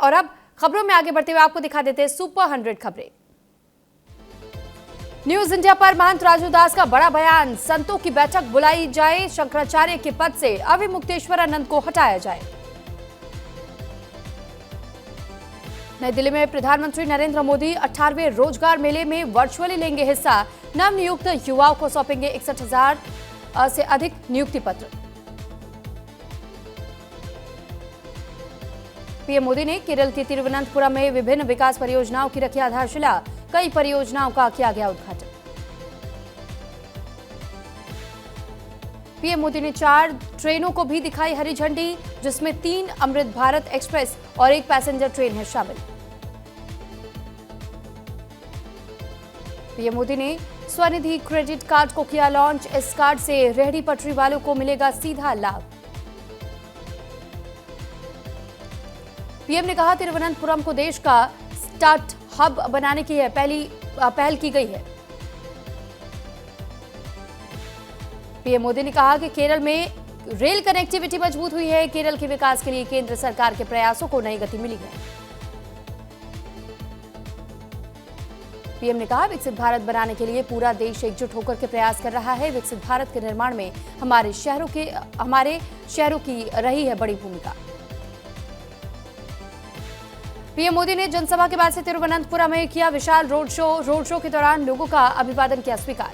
और अब खबरों में आगे बढ़ते हुए आपको दिखा देते हैं सुपर 100 खबरें। न्यूज इंडिया पर महंत राजू दास का बड़ा बयान, संतों की बैठक बुलाई जाए, शंकराचार्य के पद से अविमुक्तेश्वरानंद को हटाया जाए। नई दिल्ली में प्रधानमंत्री नरेंद्र मोदी 18वें रोजगार मेले में वर्चुअली लेंगे हिस्सा, नवनियुक्त युवाओं को सौंपेंगे 61,000 से अधिक नियुक्ति पत्र। पीएम मोदी ने केरल के तिरुवनंतपुरम में विभिन्न विकास परियोजनाओं की रखी आधारशिला, कई परियोजनाओं का किया गया उद्घाटन। पीएम मोदी ने 4 ट्रेनों को भी दिखाई हरी झंडी, जिसमें 3 अमृत भारत एक्सप्रेस और 1 पैसेंजर ट्रेन है शामिल। पीएम मोदी ने स्वनिधि क्रेडिट कार्ड को किया लॉन्च, इस कार्ड से रेहड़ी पटरी वालों को मिलेगा सीधा लाभ। पीएम ने कहा तिरुवनंतपुरम को देश का स्टार्ट हब बनाने की पहल की गई है। पीएम मोदी ने कहा कि केरल में रेल कनेक्टिविटी मजबूत हुई है, केरल के विकास के लिए केंद्र सरकार के प्रयासों को नई गति मिली है। पीएम ने कहा विकसित भारत बनाने के लिए पूरा देश एकजुट होकर के प्रयास कर रहा है, विकसित भारत के निर्माण में हमारे शहरों की रही है बड़ी भूमिका। पीएम मोदी ने जनसभा के बाद से तिरुवनंतपुरम में किया विशाल रोड शो के दौरान लोगों का अभिवादन किया स्वीकार।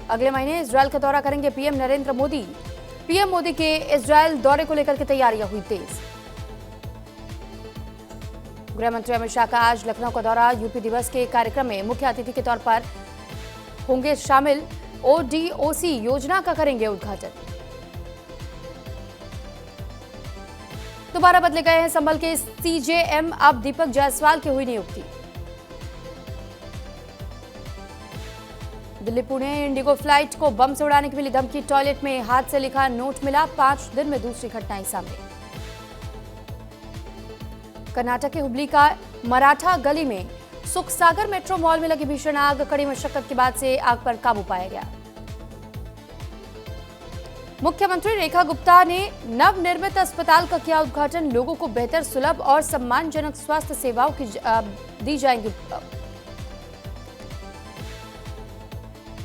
अगले महीने इजरायल का दौरा करेंगे पीएम नरेंद्र मोदी। पीएम मोदी के इजरायल दौरे को लेकर के तैयारियां हुई तेज। गृह मंत्री अमित शाह का आज लखनऊ का दौरा, यूपी दिवस के कार्यक्रम में मुख्य अतिथि के तौर पर होंगे शामिल, ओडीओसी योजना का करेंगे उद्घाटन। दोबारा बदले गए हैं संभल के सीजेएम, अब दीपक जायसवाल की हुई नियुक्ति। दिल्ली पुणे इंडिगो फ्लाइट को बम से उड़ाने की मिली धमकी, टॉयलेट में हाथ से लिखा नोट मिला, 5 दिन में दूसरी घटनाएं सामने। कर्नाटक के हुबली का मराठा गली में सुख सागर मेट्रो मॉल में लगी भीषण आग, कड़ी मशक्कत के बाद से आग पर काबू पाया गया। मुख्यमंत्री रेखा गुप्ता ने नवनिर्मित अस्पताल का किया उद्घाटन, लोगों को बेहतर, सुलभ और सम्मानजनक स्वास्थ्य सेवाओं की दी जाएंगी।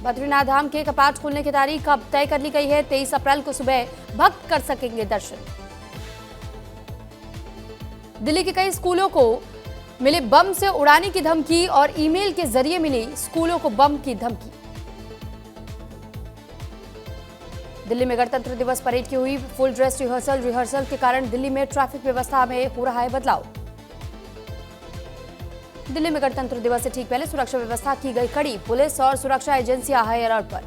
बद्रीनाथ धाम के कपाट खोलने की तारीख अब तय कर ली गई है, 23 अप्रैल को सुबह भक्त कर सकेंगे दर्शन। दिल्ली के कई स्कूलों को मिले बम से उड़ाने की धमकी और ईमेल के जरिए मिली स्कूलों को बम की धमकी। दिल्ली में गणतंत्र दिवस परेड की हुई फुल ड्रेस रिहर्सल के कारण दिल्ली में ट्रैफिक व्यवस्था में हो रहा है बदलाव। दिल्ली में गणतंत्र दिवस से ठीक पहले सुरक्षा व्यवस्था की गई कड़ी, पुलिस और सुरक्षा एजेंसियां हाई अलर्ट पर।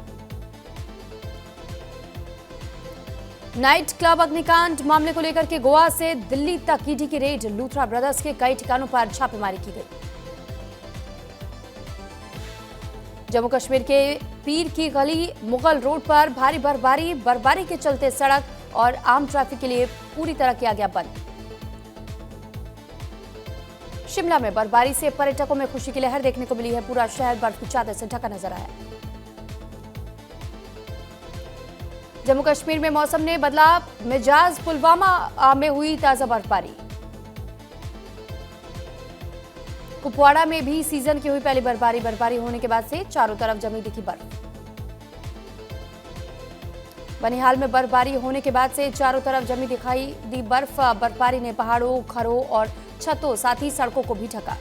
नाइट क्लब अग्निकांड मामले को लेकर के गोवा से दिल्ली तक ईडी की रेड, लूथरा ब्रदर्स के कई ठिकानों पर छापेमारी की गई। जम्मू कश्मीर के पीर की गली मुगल रोड पर भारी बर्फबारी के चलते सड़क और आम ट्रैफिक के लिए पूरी तरह किया गया बंद। शिमला में बर्फबारी से पर्यटकों में खुशी की लहर देखने को मिली है, पूरा शहर बर्फ की चादर से ढका नजर आया। जम्मू कश्मीर में मौसम ने बदला मिजाज, पुलवामा में हुई ताजा बर्फबारी। कुपवाड़ा में भी सीजन की हुई पहली बर्फबारी होने के बाद से चारों तरफ जमी दिखी बर्फ। बनिहाल में बर्फबारी होने के बाद से चारों तरफ जमी दिखाई दी बर्फ। बर्फबारी ने पहाड़ों, घरों और छतों, साथ ही सड़कों को भी ढका।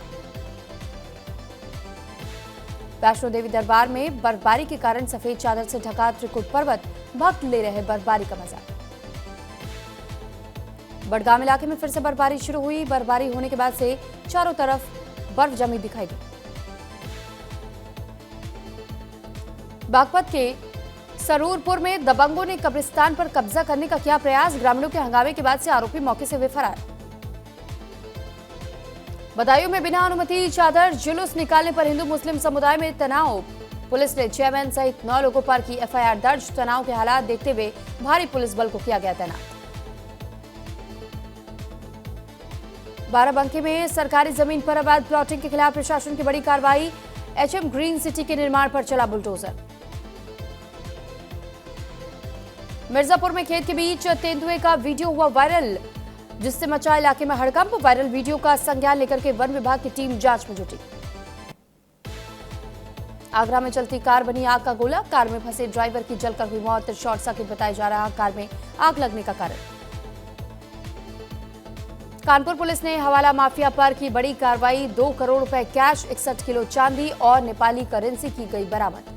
वैष्णो देवी दरबार में बर्फबारी के कारण सफेद चादर से ढका त्रिकुट पर्वत, भक्त ले रहे बर्फबारी का मजा। बडगाम इलाके में फिर से बर्फबारी शुरू हुई, बर्फबारी होने के बाद से चारों तरफ बर्फ जमी दिखाई दी। बागपत के सरूरपुर में दबंगों ने कब्रिस्तान पर कब्जा करने का किया प्रयास, ग्रामीणों के हंगामे के बाद से आरोपी मौके से हुए फरार। बदायूं में बिना अनुमति चादर जुलूस निकालने पर हिंदू मुस्लिम समुदाय में तनाव, पुलिस ने चेयरमैन सहित 9 लोगों पर की एफआईआर दर्ज। तनाव के हालात देखते हुए भारी पुलिस बल को किया गया तैनात। बाराबंकी में सरकारी जमीन पर अवैध प्लॉटिंग के खिलाफ प्रशासन की बड़ी कार्रवाई, एचएम ग्रीन सिटी के निर्माण पर चला बुलडोजर। मिर्जापुर में खेत के बीच तेंदुए का वीडियो हुआ वायरल, जिससे मचा इलाके में हड़कंप। वायरल वीडियो का संज्ञान लेकर के वन विभाग की टीम जांच में जुटी। आगरा में चलती कार बनी आग का गोला। कार में फंसे ड्राइवर की जलकर हुई मौत। शॉर्ट सर्किट बताया जा रहा कार में आग लगने का कारण। कानपुर पुलिस ने हवाला माफिया पर की बड़ी कार्रवाई। 2 करोड़ रुपए कैश, 61 किलो चांदी और नेपाली करेंसी की गई बरामद।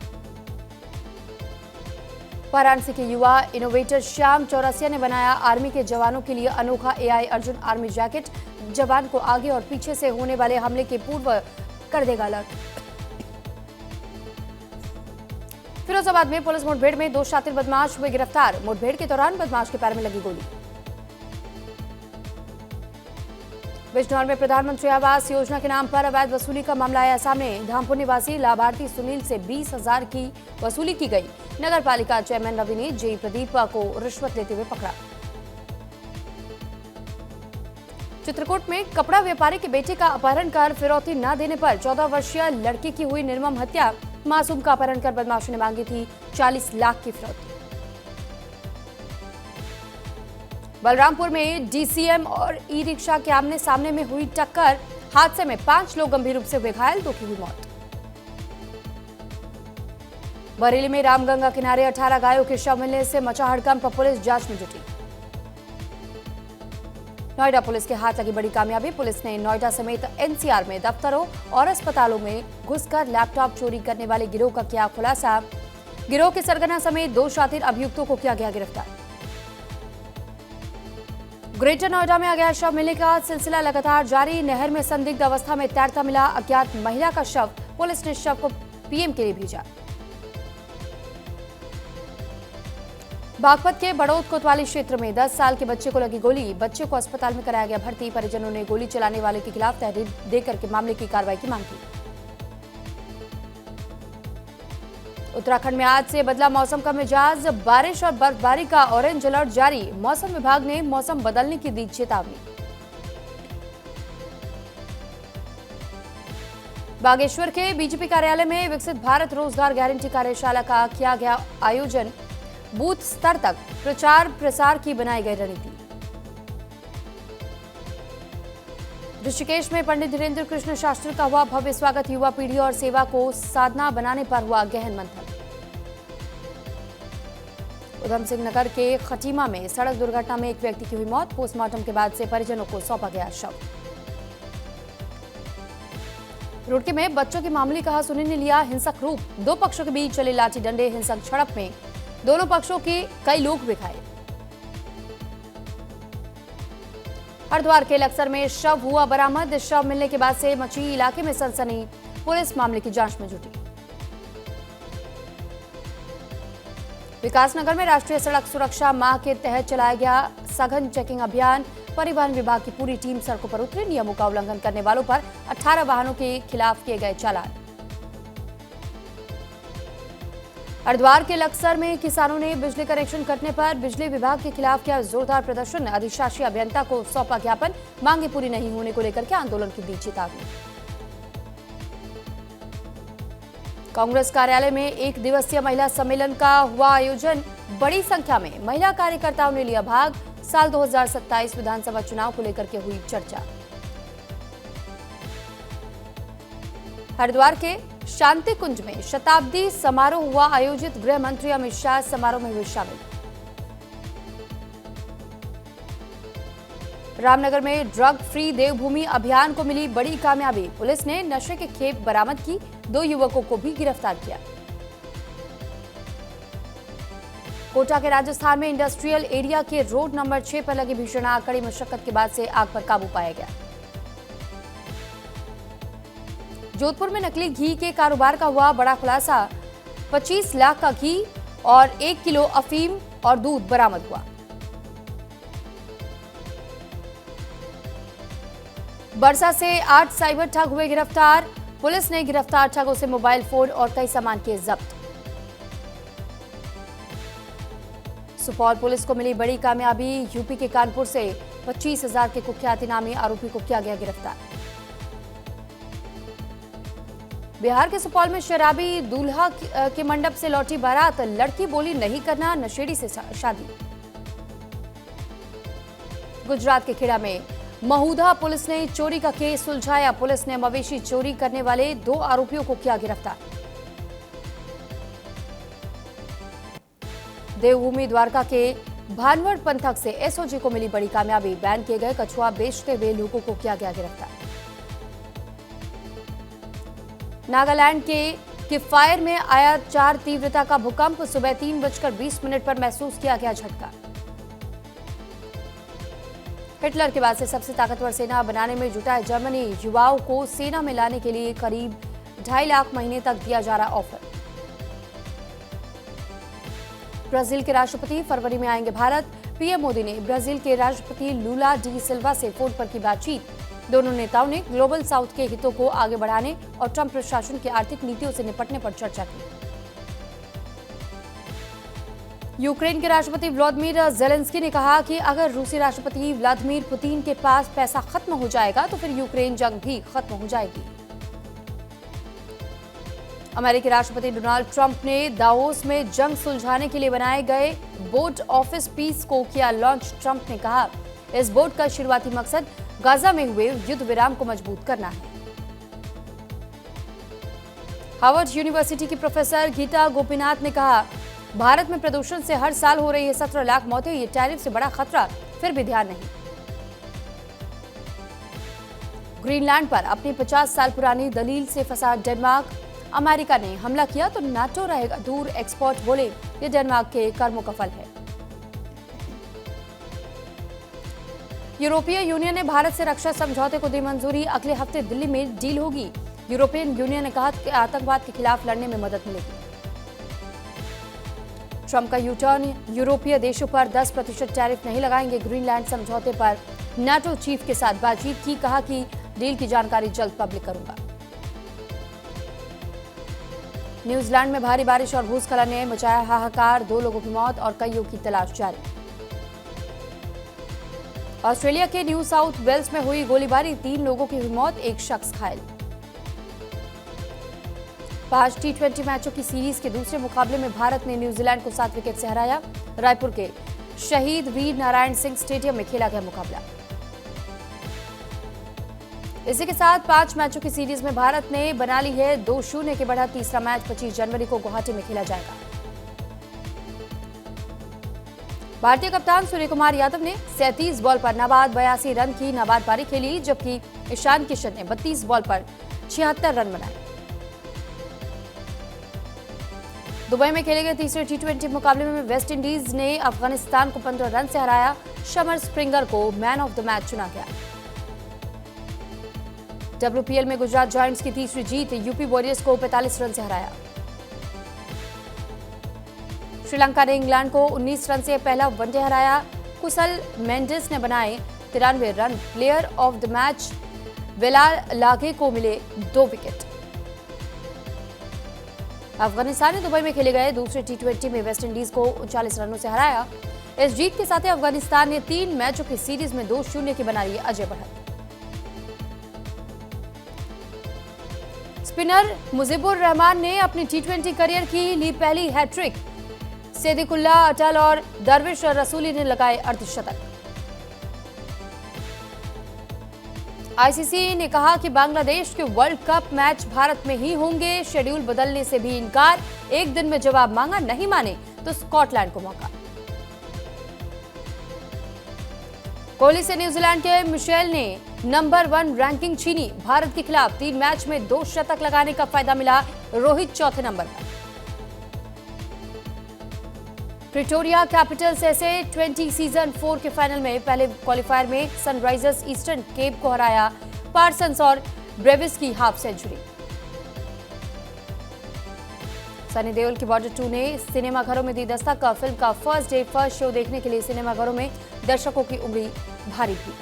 वाराणसी के युवा इनोवेटर श्याम चौरसिया ने बनाया आर्मी के जवानों के लिए अनोखा एआई अर्जुन आर्मी जैकेट। जवान को आगे और पीछे से होने वाले हमले के पूर्व कर देगा अलर्ट। फिरोजाबाद में पुलिस मुठभेड़ में 2 शातिर बदमाश हुए गिरफ्तार। मुठभेड़ के दौरान बदमाश के पैर में लगी गोली। बिजनौर में प्रधानमंत्री आवास योजना के नाम पर अवैध वसूली का मामला आया सामने। धामपुर निवासी लाभार्थी सुनील से 20,000 की वसूली की गई। नगर पालिका चेयरमैन रवि ने जेई प्रदीप को रिश्वत लेते हुए पकड़ा। चित्रकूट में कपड़ा व्यापारी के बेटे का अपहरण कर फिरौती न देने पर 14 वर्षीय लड़की की हुई निर्मम हत्या। मासूम का अपहरण कर बदमाशों ने मांगी थी 40 लाख की फिरौती। बलरामपुर में डीसीएम और ई रिक्शा के आमने सामने में हुई टक्कर। हादसे में 5 लोग गंभीर रूप से हुए घायल, 2 की हुई मौत। बरेली में रामगंगा किनारे 18 गायों के शव मिलने से मचा हड़कंप। पुलिस जांच में जुटी। नोएडा पुलिस के हाथ लगी बड़ी कामयाबी। पुलिस ने नोएडा समेत एनसीआर में दफ्तरों और अस्पतालों में घुसकर लैपटॉप चोरी करने वाले गिरोह का किया खुलासा। गिरोह के सरगना समेत 2 शातिर अभियुक्तों को किया गया गिरफ्तार। ग्रेटर नोएडा में अज्ञात शव मिलने का सिलसिला लगातार जारी। नहर में संदिग्ध अवस्था में तैरता मिला अज्ञात महिला का शव। पुलिस ने शव को पीएम के लिए भेजा। बागपत के बड़ौद कोतवाली क्षेत्र में 10 साल के बच्चे को लगी गोली। बच्चे को अस्पताल में कराया गया भर्ती। परिजनों ने गोली चलाने वाले के खिलाफ तहरीर देकर के मामले की कार्रवाई की मांग की। उत्तराखंड में आज से बदला मौसम का मिजाज। बारिश और बर्फबारी का ऑरेंज अलर्ट जारी। मौसम विभाग ने मौसम बदलने की दी चेतावनी। बागेश्वर के बीजेपी कार्यालय में विकसित भारत रोजगार गारंटी कार्यशाला का किया गया आयोजन। बूथ स्तर तक प्रचार प्रसार की बनाई गई रणनीति। ऋषिकेश में पंडित धीरेन्द्र कृष्ण शास्त्री का हुआ भव्य स्वागत। युवा पीढ़ी और सेवा को साधना बनाने पर हुआ गहन मंथन। उधम सिंह नगर के खटीमा में सड़क दुर्घटना में एक व्यक्ति की हुई मौत। पोस्टमार्टम के बाद से परिजनों को सौंपा गया शव। रुड़की में बच्चों की मामूली कहासुनी ने लिया हिंसक रूप। 2 पक्षों के बीच चले लाठी डंडे। हिंसक झड़प में दोनों पक्षों के कई लोग भी घायल। हरिद्वार के लक्सर में शव हुआ बरामद। शव मिलने के बाद से मची इलाके में सनसनी। पुलिस मामले की जांच में जुटी। विकासनगर में राष्ट्रीय सड़क सुरक्षा माह के तहत चलाया गया सघन चेकिंग अभियान। परिवहन विभाग की पूरी टीम सड़कों पर उतरी। नियमों का उल्लंघन करने वालों पर 18 वाहनों के खिलाफ किए गए चालान। हरिद्वार के लक्सर में किसानों ने बिजली कनेक्शन कटने पर बिजली विभाग के खिलाफ किया जोरदार प्रदर्शन। अधिशासी अभियंता को सौंपा ज्ञापन। मांगे पूरी नहीं होने को लेकर के आंदोलन की दी चेतावनी। कांग्रेस कार्यालय में 1 दिवसीय महिला सम्मेलन का हुआ आयोजन। बड़ी संख्या में महिला कार्यकर्ताओं ने लिया भाग। साल 2027 विधानसभा चुनाव को लेकर के हुई चर्चा। हरिद्वार के शांति कुंज में शताब्दी समारोह हुआ आयोजित। गृह मंत्री अमित शाह समारोह में हुए शामिल। रामनगर में ड्रग फ्री देवभूमि अभियान को मिली बड़ी कामयाबी। पुलिस ने नशे के खेप बरामद की। 2 युवकों को भी गिरफ्तार किया। कोटा के राजस्थान में इंडस्ट्रियल एरिया के रोड नंबर 6 पर लगी भीषण आग। कड़ी मशक्कत के बाद से आग पर काबू पाया गया। जोधपुर में नकली घी के कारोबार का हुआ बड़ा खुलासा। 25 लाख का घी और 1 किलो अफीम और दूध बरामद हुआ। बरसा से 8 साइबर ठग हुए गिरफ्तार। पुलिस ने गिरफ्तार ठगों से मोबाइल फोन और कई सामान किए जब्त। सुपौल पुलिस को मिली बड़ी कामयाबी। यूपी के कानपुर से 25,000 के कुख्यात इनामी आरोपी को किया गया गिरफ्तार। बिहार के सुपौल में शराबी दूल्हा के मंडप से लौटी बारात। लड़की बोली नहीं करना, नशेड़ी से शादी। गुजरात के खेड़ा में महूदा पुलिस ने चोरी का केस सुलझाया। पुलिस ने मवेशी चोरी करने वाले 2 आरोपियों को किया गिरफ्तार। देवभूमि द्वारका के भानवड़ पंथक से एसओजी को मिली बड़ी कामयाबी। बैन किए गए कछुआ बेचते हुए लोगों को किया गया गिरफ्तार। नागालैंड के किफायर में आया 4 तीव्रता का भूकंप। सुबह 3:20 पर महसूस किया गया झटका। हिटलर के बाद से सबसे ताकतवर सेना बनाने में जुटा है जर्मनी। युवाओं को सेना में लाने के लिए करीब 2.5 लाख महीने तक दिया जा रहा ऑफर। ब्राजील के राष्ट्रपति फरवरी में आएंगे भारत। पीएम मोदी ने ब्राजील के राष्ट्रपति लूला डी सिल्वा से फोन पर की बातचीत। दोनों नेताओं ने ग्लोबल साउथ के हितों को आगे बढ़ाने और ट्रंप प्रशासन की आर्थिक नीतियों से निपटने पर चर्चा की। यूक्रेन के राष्ट्रपति व्लादिमीर ज़ेलेंस्की ने कहा कि अगर रूसी राष्ट्रपति व्लादिमीर पुतिन के पास पैसा खत्म हो जाएगा तो फिर यूक्रेन जंग भी खत्म हो जाएगी। अमेरिकी राष्ट्रपति डोनाल्ड ट्रंप ने दावोस में जंग सुलझाने के लिए बनाए गए बोट ऑफिस पीस को किया लॉन्च। ट्रंप ने कहा, इस बोट का शुरुआती मकसद गाजा में हुए युद्ध विराम को मजबूत करना है। हार्वर्ड यूनिवर्सिटी की प्रोफेसर गीता गोपीनाथ ने कहा, भारत में प्रदूषण से हर साल हो रही है 17 लाख मौतें। ये टैरिफ से बड़ा खतरा, फिर भी ध्यान नहीं। ग्रीनलैंड पर अपनी 50 साल पुरानी दलील से फंसा डेनमार्क। अमेरिका ने हमला किया तो नाटो रहेगा दूर, एक्सपर्ट बोले। ये डेनमार्क के कर्मों का फल है। यूरोपीय यूनियन ने भारत से रक्षा समझौते को दी मंजूरी। अगले हफ्ते दिल्ली में डील होगी। यूरोपियन यूनियन ने कहा कि आतंकवाद के खिलाफ लड़ने में मदद मिलेगी। ट्रंप का यू टर्न, यूरोपीय देशों पर 10% टैरिफ नहीं लगाएंगे। ग्रीनलैंड समझौते पर नाटो चीफ के साथ बातचीत की, कहा कि डील की जानकारी जल्द पब्लिक करूंगा। न्यूजीलैंड में भारी बारिश और भूस्खलन ने मचाया हाहाकार। 2 लोगों की मौत और कईयों की तलाश जारी। ऑस्ट्रेलिया के न्यू साउथ वेल्स में हुई गोलीबारी, 3 लोगों की हुई मौत, 1 शख्स घायल। 5 T20 मैचों की सीरीज के दूसरे मुकाबले में भारत ने न्यूजीलैंड को 7 विकेट से हराया। रायपुर के शहीद वीर नारायण सिंह स्टेडियम में खेला गया मुकाबला। इसी के साथ 5 मैचों की सीरीज में भारत ने बना ली है 2-0 की बढ़त। तीसरा मैच 25 जनवरी को गुवाहाटी में खेला जाएगा। भारतीय कप्तान सूर्य कुमार यादव ने 37 बॉल पर नाबाद 82 रन की नाबाद पारी खेली, जबकि ईशान किशन ने 32 बॉल पर 76 रन बनाए। दुबई में खेले गए तीसरे T20 मुकाबले में वेस्ट इंडीज ने अफगानिस्तान को 15 रन से हराया। शमर स्प्रिंगर को मैन ऑफ द मैच चुना गया। WPL में गुजरात जायंट्स की तीसरी जीत, यूपी वॉरियर्स को 45 रन से हराया। श्रीलंका ने इंग्लैंड को 19 रन से पहला वनडे हराया। कुशल मेंडिस ने बनाए 93 run. Player of the match Wellalage को मिले 2 विकेट। अफगानिस्तान ने दुबई में खेले गए दूसरे T20 में वेस्ट इंडीज को 39 रनों से हराया। इस जीत के साथ ही अफगानिस्तान ने 3 मैचों की सीरीज में 2-0 की बना ली अजय बढ़त। स्पिनर मुजीबुर रहमान ने अपनी T20 करियर की ली पहली हैट्रिक। सेदिकुल्ला अटल और दरविश रसूली ने लगाए अर्धशतक। आईसीसी ने कहा कि बांग्लादेश के वर्ल्ड कप मैच भारत में ही होंगे। शेड्यूल बदलने से भी इनकार। 1 दिन में जवाब मांगा, नहीं माने तो स्कॉटलैंड को मौका। कोहली से न्यूजीलैंड के मिशेल ने नंबर 1 रैंकिंग छीनी। भारत के खिलाफ 3 मैच में 2 शतक लगाने का फायदा मिला। रोहित चौथे नंबर पर। प्रिटोरिया कैपिटल्स ऐसे 20 सीजन 4 के फाइनल में पहले क्वालिफायर में सनराइजर्स ईस्टर्न केप को हराया। पार्सन्स और ब्रेविस की हाफ सेंचुरी। सनी देओल की बॉर्डर 2 ने सिनेमाघरों में दी दस्तक। फिल्म का फर्स्ट डे फर्स्ट शो देखने के लिए सिनेमाघरों में दर्शकों की उमड़ी भारी भीड़।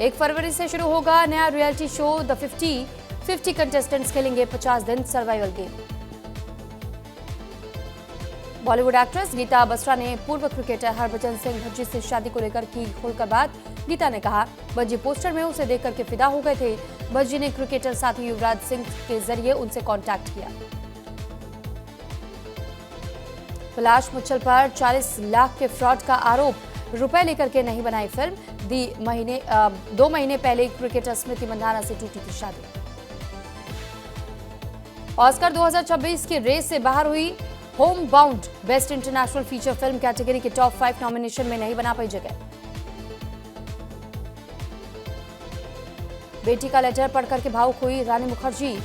1 फरवरी से शुरू होगा नया रियलिटी शो द 50 कंटेस्टेंट्स खेलेंगे 50 दिन survival game. Bollywood actress Geeta Basra ने पूर्व क्रिकेटर हरभजन सिंह भज्जी से शादी को लेकर की खुलकर बात। गीता ने कहा, भज्जी पोस्टर में उसे देखकर के फिदा हो गए थे। भज्जी ने क्रिकेटर साथी युवराज सिंह के जरिए उनसे कांटेक्ट किया। पलाश मुच्छल पर 40 लाख के फ्रॉड का आरोप, रुपए लेकर के नहीं बनाई फिल्म। 2 महीने पहले क्रिकेटर स्मृति मंधाना से टूटी थी शादी। ऑस्कर 2026 की रेस से बाहर हुई home bound, best international feature film category के टॉप 5 नॉमिनेशन में नहीं बना पाई जगह। बेटी का लेटर पढ़कर के भावुक हुई रानी मुखर्जी।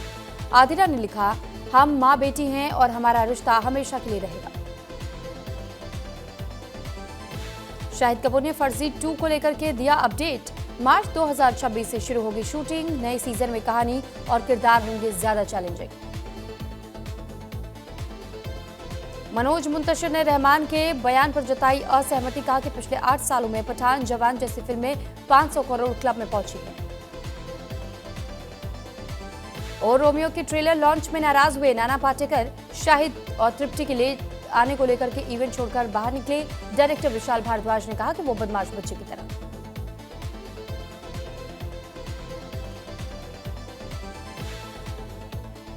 आदिरा ने लिखा, हम मां बेटी हैं और हमारा रिश्ता हमेशा के लिए रहेगा। शाहिद कपूर ने फर्जी 2 को लेकर के दिया अपडेट। मार्च 2026 से शुरू होगी शूटिंग, नए सीजन में कहानी और किरदार होंगे ज्यादा चैलेंजिंग। मनोज मुंतशिर ने रहमान के बयान पर जताई असहमति, कहा कि पिछले 8 सालों में पठान, जवान जैसी फिल्में 500 करोड़ क्लब में पहुंची हैं। और रोमियो के ट्रेलर लॉन्च में नाराज हुए नाना पाटेकर, शाहिद और तृप्ति के लिए आने को लेकर के इवेंट छोड़कर बाहर निकले। डायरेक्टर विशाल भारद्वाज ने कहा कि वो बदमाश बच्चे की तरह।